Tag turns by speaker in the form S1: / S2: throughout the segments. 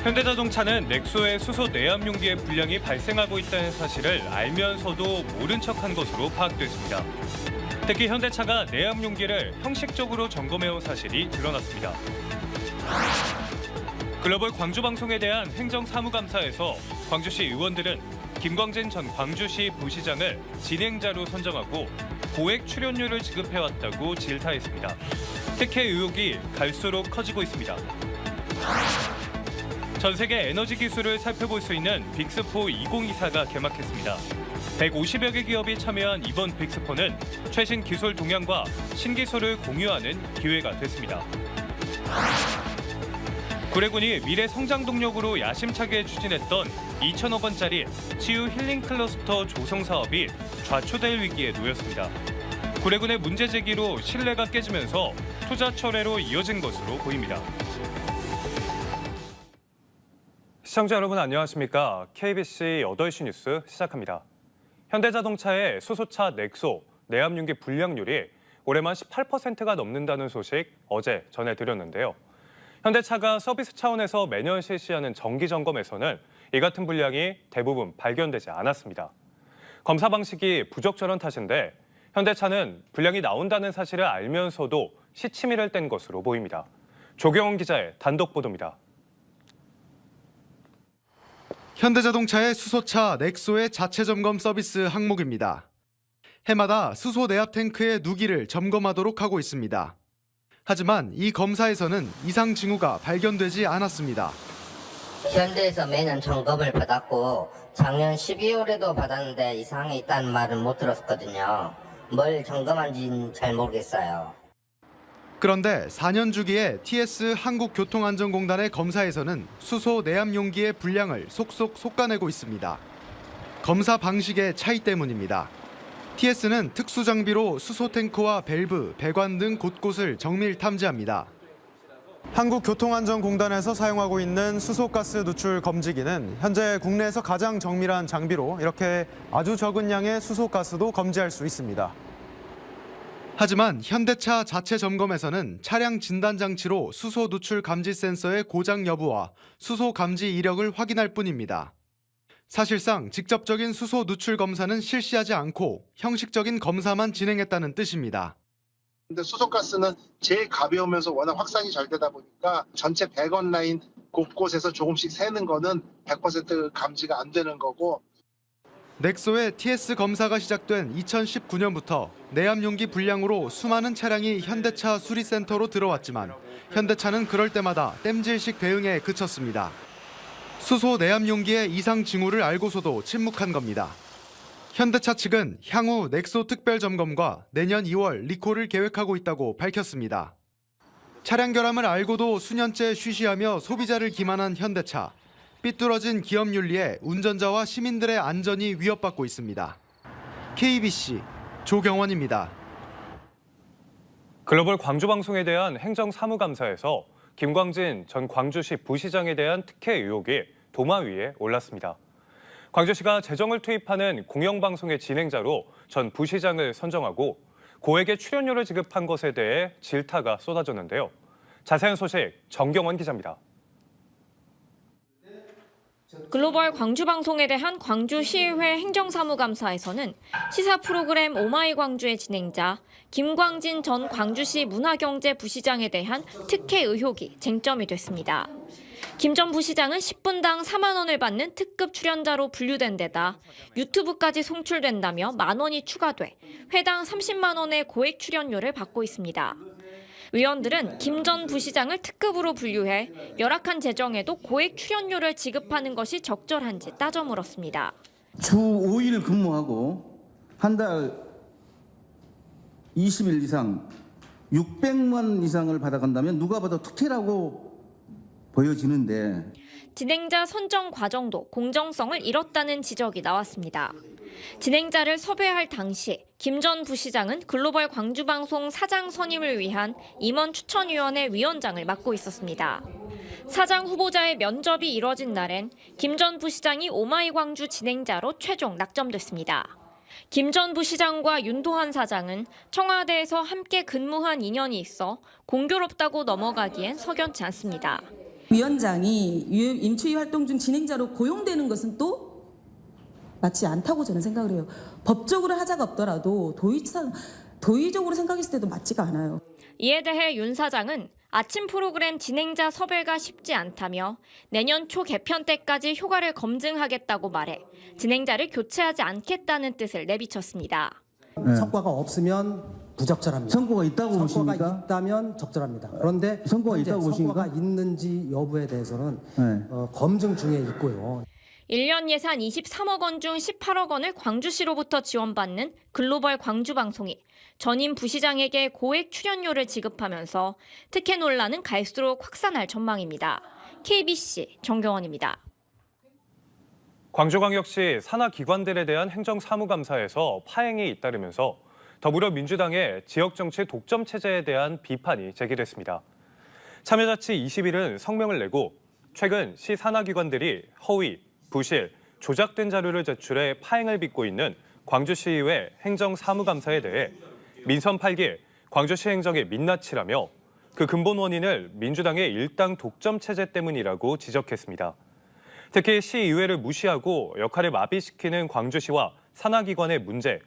S1: 현대자동차는 넥소의 수소 내압 용기의 불량이 발생하고 있다는 사실을 알면서도 모른 척한 것으로 파악됐습니다. 특히 현대차가 내압 용기를 형식적으로 점검해온 사실이 드러났습니다. 글로벌 광주방송에 대한 행정사무감사에서 광주시 의원들은 김광진 전 광주시 부시장을 진행자로 선정하고 고액 출연료를 지급해왔다고 질타했습니다. 특혜 의혹이 갈수록 커지고 있습니다. 전 세계 에너지 기술을 살펴볼 수 있는 빅스포 2024가 개막했습니다. 150여 개 기업이 참여한 이번 빅스포는 최신 기술 동향과 신기술을 공유하는 기회가 됐습니다. 구례군이 미래 성장 동력으로 야심차게 추진했던 2천억 원짜리 치유 힐링 클러스터 조성 사업이 좌초될 위기에 놓였습니다. 구례군의 문제 제기로 신뢰가 깨지면서 투자 철회로 이어진 것으로 보입니다. 시청자 여러분 안녕하십니까? KBC 8시 뉴스 시작합니다. 현대자동차의 수소차 넥소 내압용기 불량률이 올해만 18%가 넘는다는 소식 어제 전해드렸는데요. 현대차가 서비스 차원에서 매년 실시하는 정기 점검에서는 이 같은 불량이 대부분 발견되지 않았습니다. 검사 방식이 부적절한 탓인데 현대차는 불량이 나온다는 사실을 알면서도 시치미를 뗀 것으로 보입니다. 조경원 기자의 단독 보도입니다.
S2: 현대자동차의 수소차 넥소의 자체 점검 서비스 항목입니다. 해마다 수소 내압 탱크의 누기를 점검하도록 하고 있습니다. 하지만 이 검사에서는 이상 징후가 발견되지 않았습니다.
S3: 현대에서 매년 점검을 받았고 작년 12월에도 받았는데 이상이 있다는 말은 못 들었거든요. 뭘 점검한지는 잘 모르겠어요.
S2: 그런데 4년 주기의 TS 한국교통안전공단의 검사에서는 수소 내압 용기의 불량을 속속 솎아내고 있습니다. 검사 방식의 차이 때문입니다. TS는 특수 장비로 수소 탱크와 밸브, 배관 등 곳곳을 정밀 탐지합니다. 한국교통안전공단에서 사용하고 있는 수소가스 누출 검지기는 현재 국내에서 가장 정밀한 장비로 이렇게 아주 적은 양의 수소가스도 검지할 수 있습니다. 하지만 현대차 자체 점검에서는 차량 진단 장치로 수소 누출 감지 센서의 고장 여부와 수소 감지 이력을 확인할 뿐입니다. 사실상 직접적인 수소 누출 검사는 실시하지 않고 형식적인 검사만 진행했다는 뜻입니다.
S4: 근데 수소가스는 제일 가벼우면서 워낙 확산이 잘 되다 보니까 전체 배관 라인 곳곳에서 조금씩 새는 거는 100% 감지가 안 되는 거고.
S2: 넥소의 TS 검사가 시작된 2019년부터 내압 용기 불량으로 수많은 차량이 현대차 수리센터로 들어왔지만 현대차는 그럴 때마다 땜질식 대응에 그쳤습니다. 수소 내압 용기의 이상 징후를 알고서도 침묵한 겁니다. 현대차 측은 향후 넥소 특별 점검과 내년 2월 리콜을 계획하고 있다고 밝혔습니다. 차량 결함을 알고도 수년째 쉬쉬하며 소비자를 기만한 현대차. 삐뚤어진 기업 윤리에 운전자와 시민들의 안전이 위협받고 있습니다. KBC 조경원입니다.
S1: 글로벌 광주방송에 대한 행정사무감사에서 김광진 전 광주시 부시장에 대한 특혜 의혹이 도마 위에 올랐습니다. 광주시가 재정을 투입하는 공영방송의 진행자로 전 부시장을 선정하고 고액의 출연료를 지급한 것에 대해 질타가 쏟아졌는데요. 자세한 소식 정경원 기자입니다.
S5: 글로벌 광주방송에 대한 광주시의회 행정사무감사에서는 시사 프로그램 오마이 광주의 진행자 김광진 전 광주시 문화경제부시장에 대한 특혜 의혹이 쟁점이 됐습니다. 김 전 부시장은 10분당 4만 원을 받는 특급 출연자로 분류된 데다 유튜브까지 송출된다며 만 원이 추가돼 회당 30만 원의 고액 출연료를 받고 있습니다. 의원들은 김 전 부시장을 특급으로 분류해 열악한 재정에도 고액 출연료를 지급하는 것이 적절한지 따져 물었습니다.
S6: 주 5일 근무하고 한 달 20일 이상 600만 이상을 받아간다면 누가 봐도 특혜라고 보여지는데
S5: 진행자 선정 과정도 공정성을 잃었다는 지적이 나왔습니다. 진행자를 섭외할 당시 김 전 부시장은 글로벌 광주방송 사장 선임을 위한 임원 추천위원회 위원장을 맡고 있었습니다. 사장 후보자의 면접이 이뤄진 날엔 김 전 부시장이 오마이 광주 진행자로 최종 낙점됐습니다. 김 전 부시장과 윤도한 사장은 청와대에서 함께 근무한 인연이 있어 공교롭다고 넘어가기엔 석연치 않습니다.
S7: 위원장이 임추위 활동 중 진행자로 고용되는 것은 또 맞지 않다고 저는 생각을 해요. 법적으로 하자가 없더라도 도의적으로 생각했을 때도 맞지가 않아요.
S5: 이에 대해 윤 사장은 아침 프로그램 진행자 섭외가 쉽지 않다며 내년 초 개편 때까지 효과를 검증하겠다고 말해 진행자를 교체하지 않겠다는 뜻을 내비쳤습니다.
S6: 네.
S8: 성과가 없으면 부적절합니다.
S6: 선거가 있다고
S8: 성과가
S6: 보십니까?
S8: 있다면 적절합니다. 그런데
S6: 선거가
S8: 현재
S6: 있다고 보십니까?
S8: 성과가 있는지 여부에 대해서는
S6: 네.
S8: 검증 중에 있고요.
S5: 1년 예산 23억 원 중 18억 원을 광주시로부터 지원받는 글로벌 광주방송이 전임 부시장에게 고액 출연료를 지급하면서 특혜 논란은 갈수록 확산할 전망입니다. KBC 정경원입니다.
S1: 광주광역시 산하기관들에 대한 행정사무감사에서 파행이 잇따르면서 더불어민주당의 지역정치 독점 체제에 대한 비판이 제기됐습니다. 참여자치 20일은 성명을 내고 최근 시 산하기관들이 허위, 부실, 조작된 자료를 제출해 파행을 빚고 있는 광주시의회 행정사무감사에 대해 민선 8기 광주시 행정의 민낯이라며 그 근본 원인을 민주당의 일당 독점 체제 때문이라고 지적했습니다. 특히 시의회를 무시하고 역할을 마비시키는 광주시와 산하기관의 문제,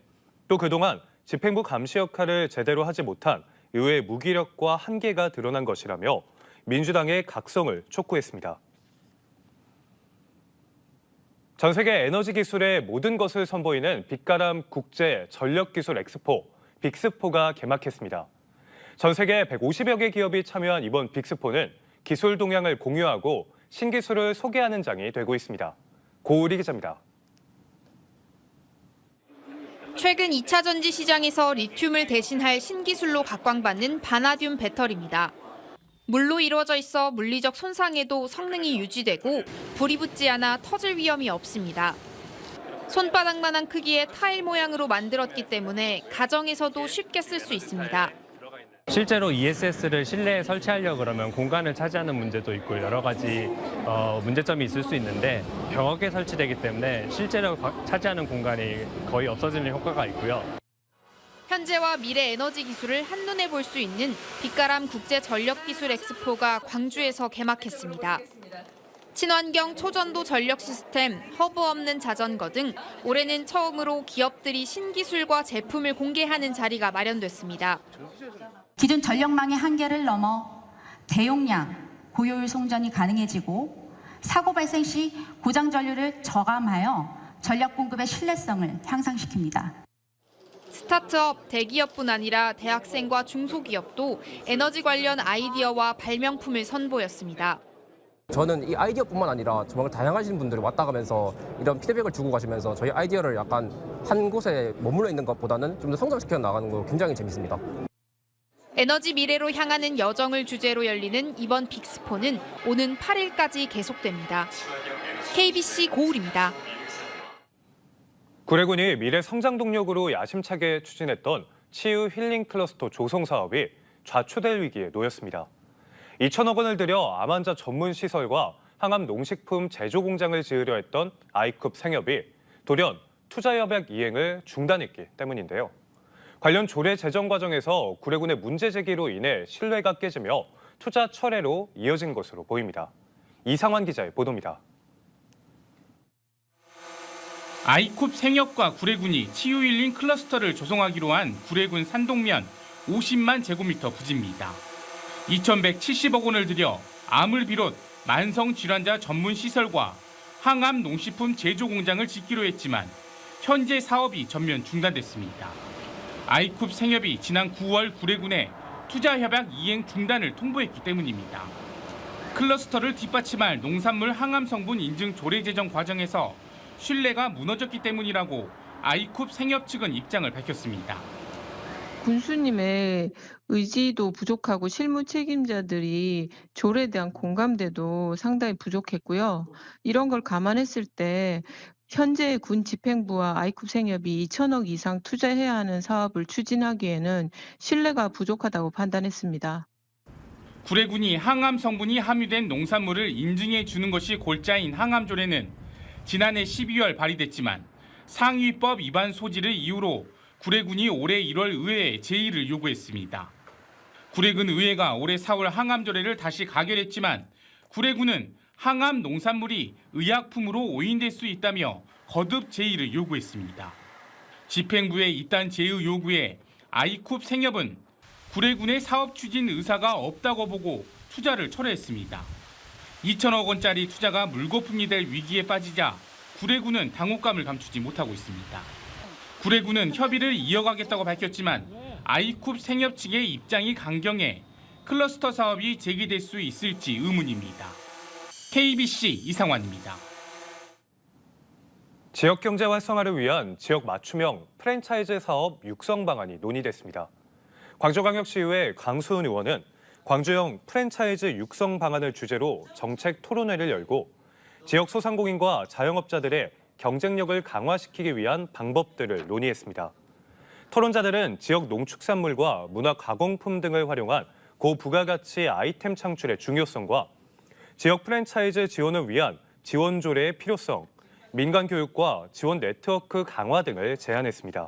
S1: 또 그동안 집행부 감시 역할을 제대로 하지 못한 의회의 무기력과 한계가 드러난 것이라며 민주당의 각성을 촉구했습니다. 전 세계 에너지 기술의 모든 것을 선보이는 빛가람 국제 전력기술 엑스포, 빅스포가 개막했습니다. 전 세계 150여 개 기업이 참여한 이번 빅스포는 기술 동향을 공유하고 신기술을 소개하는 장이 되고 있습니다. 고우리 기자입니다.
S9: 최근 2차 전지 시장에서 리튬을 대신할 신기술로 각광받는 바나듐 배터리입니다. 물로 이루어져 있어 물리적 손상에도 성능이 유지되고 불이 붙지 않아 터질 위험이 없습니다. 손바닥만한 크기의 타일 모양으로 만들었기 때문에 가정에서도 쉽게 쓸 수 있습니다.
S10: 실제로 ESS를 실내에 설치하려고 그러면 공간을 차지하는 문제도 있고 여러 가지 문제점이 있을 수 있는데 벽에 설치되기 때문에 실제로 차지하는 공간이 거의 없어지는 효과가 있고요.
S9: 현재와 미래 에너지 기술을 한눈에 볼 수 있는 빛가람 국제 전력기술 엑스포가 광주에서 개막했습니다. 친환경 초전도 전력 시스템, 허브 없는 자전거 등 올해는 처음으로 기업들이 신기술과 제품을 공개하는 자리가 마련됐습니다.
S11: 기존 전력망의 한계를 넘어 대용량, 고효율 송전이 가능해지고 사고 발생 시 고장 전류를 저감하여 전력 공급의 신뢰성을 향상시킵니다.
S9: 스타트업, 대기업뿐 아니라 대학생과 중소기업도 에너지 관련 아이디어와 발명품을 선보였습니다.
S12: 저는 이 아이디어뿐만 아니라 정말 다양하신 분들이 왔다 가면서 이런 피드백을 주고 가시면서 저희 아이디어를 약간 한 곳에 머물러 있는 것보다는 좀 더 성장시켜 나가는 거 굉장히 재밌습니다.
S9: 에너지 미래로 향하는 여정을 주제로 열리는 이번 빅스포는 오는 8일까지 계속됩니다. KBC 고울입니다.
S1: 구례군이 미래 성장 동력으로 야심차게 추진했던 치유 힐링 클러스터 조성 사업이 좌초될 위기에 놓였습니다. 2천억 원을 들여 암 환자 전문 시설과 항암 농식품 제조 공장을 지으려 했던 아이쿱 생협이 돌연 투자 협약 이행을 중단했기 때문인데요. 관련 조례 제정 과정에서 구례군의 문제 제기로 인해 신뢰가 깨지며 투자 철회로 이어진 것으로 보입니다. 이상환 기자의 보도입니다.
S13: 아이쿱 생협과 구례군이 치유 힐링 클러스터를 조성하기로 한 구례군 산동면 50만 제곱미터 부지입니다. 2,170억 원을 들여 암을 비롯 만성 질환자 전문 시설과 항암 농식품 제조 공장을 짓기로 했지만 현재 사업이 전면 중단됐습니다. 아이쿱 생협이 지난 9월 구례군에 투자 협약 이행 중단을 통보했기 때문입니다. 클러스터를 뒷받침할 농산물 항암 성분 인증 조례 제정 과정에서 신뢰가 무너졌기 때문이라고 아이쿱 생협 측은 입장을 밝혔습니다.
S14: 군수님의 의지도 부족하고 실무 책임자들이 조례에 대한 공감대도 상당히 부족했고요. 이런 걸 감안했을 때 현재 군 집행부와 아이쿱 생협이 2천억 이상 투자해야 하는 사업을 추진하기에는 신뢰가 부족하다고 판단했습니다.
S13: 구례군이 항암 성분이 함유된 농산물을 인증해 주는 것이 골자인 항암 조례는 지난해 12월 발의됐지만 상위법 위반 소지를 이유로 구례군이 올해 1월 의회에 제의를 요구했습니다. 구례군 의회가 올해 4월 항암 조례를 다시 가결했지만 구례군은 항암 농산물이 의약품으로 오인될 수 있다며 거듭 제의를 요구했습니다. 집행부의 이딴 제의 요구에 아이쿱 생협은 구례군의 사업 추진 의사가 없다고 보고 투자를 철회했습니다. 2천억 원짜리 투자가 물거품이 될 위기에 빠지자 구례군은 당혹감을 감추지 못하고 있습니다. 구례군은 협의를 이어가겠다고 밝혔지만 아이쿱 생협 측의 입장이 강경해 클러스터 사업이 재개될 수 있을지 의문입니다. KBC 이상환입니다.
S1: 지역 경제 활성화를 위한 지역 맞춤형 프랜차이즈 사업 육성 방안이 논의됐습니다. 광주광역시의회 강수은 의원은 광주형 프랜차이즈 육성 방안을 주제로 정책 토론회를 열고 지역 소상공인과 자영업자들의 경쟁력을 강화시키기 위한 방법들을 논의했습니다. 토론자들은 지역 농축산물과 문화 가공품 등을 활용한 고부가가치 아이템 창출의 중요성과 지역 프랜차이즈 지원을 위한 지원 조례의 필요성, 민간 교육과 지원 네트워크 강화 등을 제안했습니다.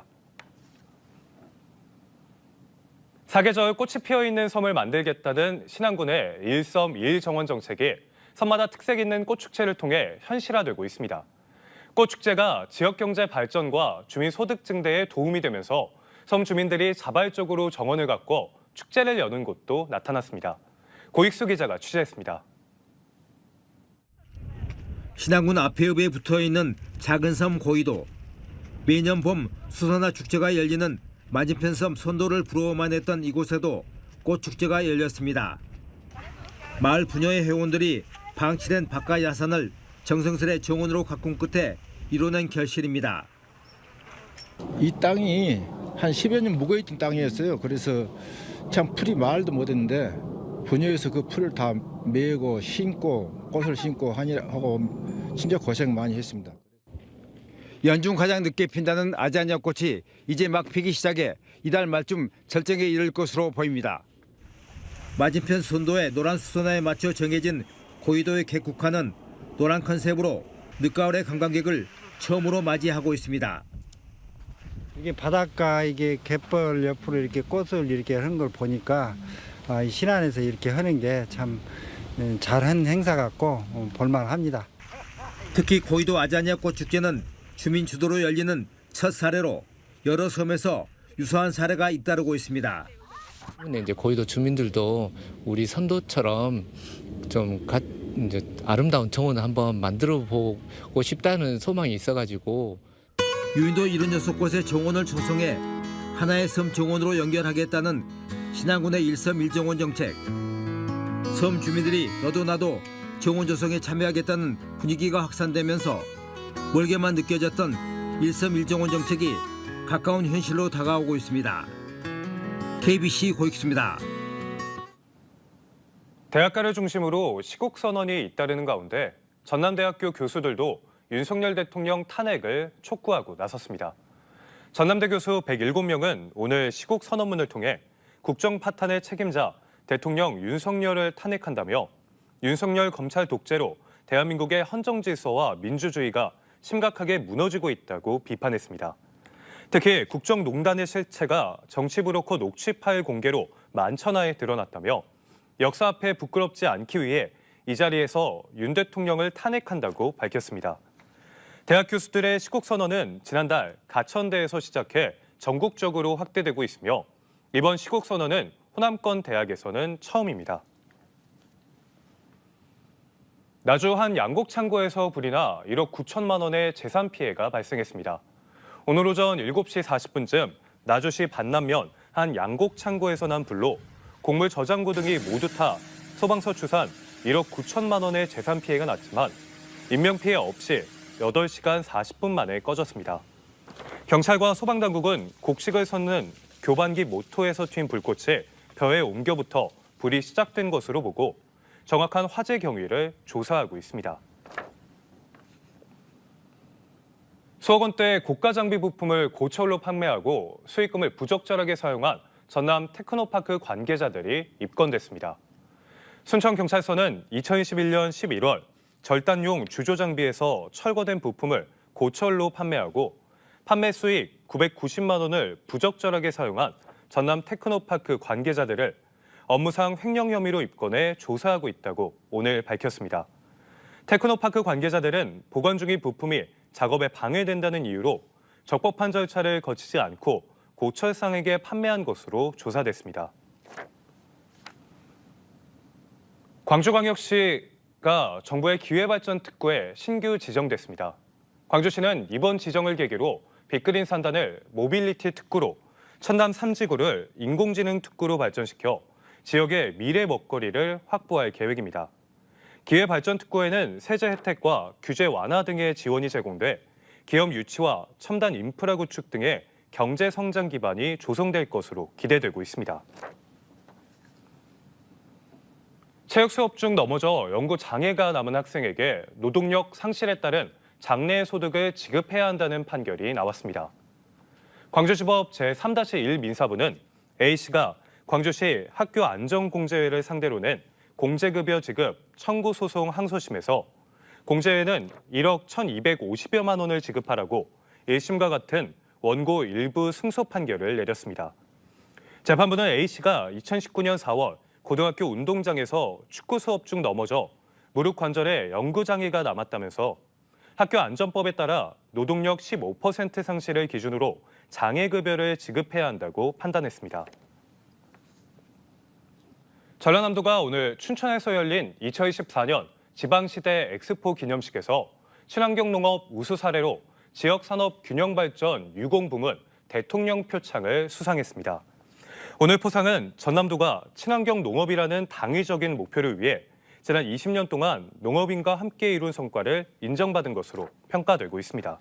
S1: 사계절 꽃이 피어있는 섬을 만들겠다는 신안군의 일섬 2일 정원 정책이 섬마다 특색 있는 꽃축제를 통해 현실화되고 있습니다. 꽃축제가 지역경제 발전과 주민 소득 증대에 도움이 되면서 섬 주민들이 자발적으로 정원을 갖고 축제를 여는 곳도 나타났습니다. 고익수 기자가 취재했습니다.
S15: 신안군 앞해읍에 붙어있는 작은 섬 고이도. 매년 봄 수선화 축제가 열리는 맞은편 섬 선도를 부러워만 했던 이곳에도 꽃축제가 열렸습니다. 마을 부녀의 회원들이 방치된 바깥 야산을 정성스레 정원으로 가꾼 끝에 이뤄낸 결실입니다.
S16: 이 땅이 한 10여 년 묵어있던 땅이었어요. 그래서 참 풀이 마을도 못했는데 부녀에서 그 풀을 다 메고 심고 꽃을 심고 하고 진짜 고생 많이 했습니다.
S15: 연중 가장 늦게 핀다는 아자니아 꽃이 이제 막 피기 시작해 이달 말쯤 절정에 이를 것으로 보입니다. 맞은편 선도의 노란 수선화에 맞춰 정해진 고이도의 개국화는 노란 컨셉으로 늦가을의 관광객을 처음으로 맞이하고 있습니다.
S17: 이게 바닷가 이게 갯벌 옆으로 이렇게 꽃을 이렇게 하는 걸 보니까 이 신안에서 이렇게 하는 게 참 잘한 행사 같고 볼만합니다.
S15: 특히 고이도 아자니아 꽃 축제는 주민 주도로 열리는 첫 사례로 여러 섬에서 유사한 사례가 잇따르고 있습니다.
S18: 이제 고이도 주민들도 우리 선도처럼 좀 이제 아름다운 정원을 한번 만들어 보고 싶다는 소망이 있어가지고
S15: 유인도 76곳의 정원을 조성해 하나의 섬 정원으로 연결하겠다는 신안군의 일섬 1정원 정책. 섬 주민들이 너도 나도 정원 조성에 참여하겠다는 분위기가 확산되면서 멀게만 느껴졌던 일섬 1정원 정책이 가까운 현실로 다가오고 있습니다. KBC 고익수입니다.
S1: 대학가를 중심으로 시국 선언이 잇따르는 가운데 전남대학교 교수들도 윤석열 대통령 탄핵을 촉구하고 나섰습니다. 전남대 교수 107명은 오늘 시국 선언문을 통해 국정 파탄의 책임자 대통령 윤석열을 탄핵한다며 윤석열 검찰 독재로 대한민국의 헌정 질서와 민주주의가 심각하게 무너지고 있다고 비판했습니다. 특히 국정농단의 실체가 정치 브로커 녹취 파일 공개로 만천하에 드러났다며 역사 앞에 부끄럽지 않기 위해 이 자리에서 윤 대통령을 탄핵한다고 밝혔습니다. 대학 교수들의 시국 선언은 지난달 가천대에서 시작해 전국적으로 확대되고 있으며 이번 시국 선언은 호남권 대학에서는 처음입니다. 나주 한 양곡 창고에서 불이 나 1억 9천만 원의 재산 피해가 발생했습니다. 오늘 오전 7시 40분쯤 나주시 반남면 한 양곡 창고에서 난 불로 곡물 저장고 등이 모두 타 소방서 추산 1억 9천만 원의 재산 피해가 났지만 인명피해 없이 8시간 40분 만에 꺼졌습니다. 경찰과 소방당국은 곡식을 섞는 교반기 모터에서 튄 불꽃이 벼에 옮겨붙어 불이 시작된 것으로 보고 정확한 화재 경위를 조사하고 있습니다. 수억 원대 고가 장비 부품을 고철로 판매하고 수익금을 부적절하게 사용한 전남 테크노파크 관계자들이 입건됐습니다. 순천경찰서는 2021년 11월 절단용 주조 장비에서 철거된 부품을 고철로 판매하고 판매 수익 990만 원을 부적절하게 사용한 전남 테크노파크 관계자들을 업무상 횡령 혐의로 입건해 조사하고 있다고 오늘 밝혔습니다. 테크노파크 관계자들은 보관 중인 부품이 작업에 방해된다는 이유로 적법한 절차를 거치지 않고 고철상에게 판매한 것으로 조사됐습니다. 광주광역시가 정부의 기회발전특구에 신규 지정됐습니다. 광주시는 이번 지정을 계기로 빅그린 산단을 모빌리티 특구로, 천남 3지구를 인공지능 특구로 발전시켜 지역의 미래 먹거리를 확보할 계획입니다. 기회발전특구에는 세제 혜택과 규제 완화 등의 지원이 제공돼 기업 유치와 첨단 인프라 구축 등의 경제 성장 기반이 조성될 것으로 기대되고 있습니다. 체육 수업 중 넘어져 연구 장애가 남은 학생에게 노동력 상실에 따른 장래 소득을 지급해야 한다는 판결이 나왔습니다. 광주지법 제3-1 민사부는 A씨가 광주시 학교 안전공제회를 상대로 낸 공제급여 지급 청구 소송 항소심에서 공제회는 1억 1,250여만 원을 지급하라고 1심과 같은 원고 일부 승소 판결을 내렸습니다. 재판부는 A씨가 2019년 4월 고등학교 운동장에서 축구 수업 중 넘어져 무릎 관절에 연구장애가 남았다면서 학교 안전법에 따라 노동력 15% 상실을 기준으로 장애급여를 지급해야 한다고 판단했습니다. 전라남도가 오늘 춘천에서 열린 2024년 지방시대 엑스포 기념식에서 친환경 농업 우수 사례로 지역산업 균형발전 유공부문 대통령 표창을 수상했습니다. 오늘 포상은 전남도가 친환경 농업이라는 당위적인 목표를 위해 지난 20년 동안 농업인과 함께 이룬 성과를 인정받은 것으로 평가되고 있습니다.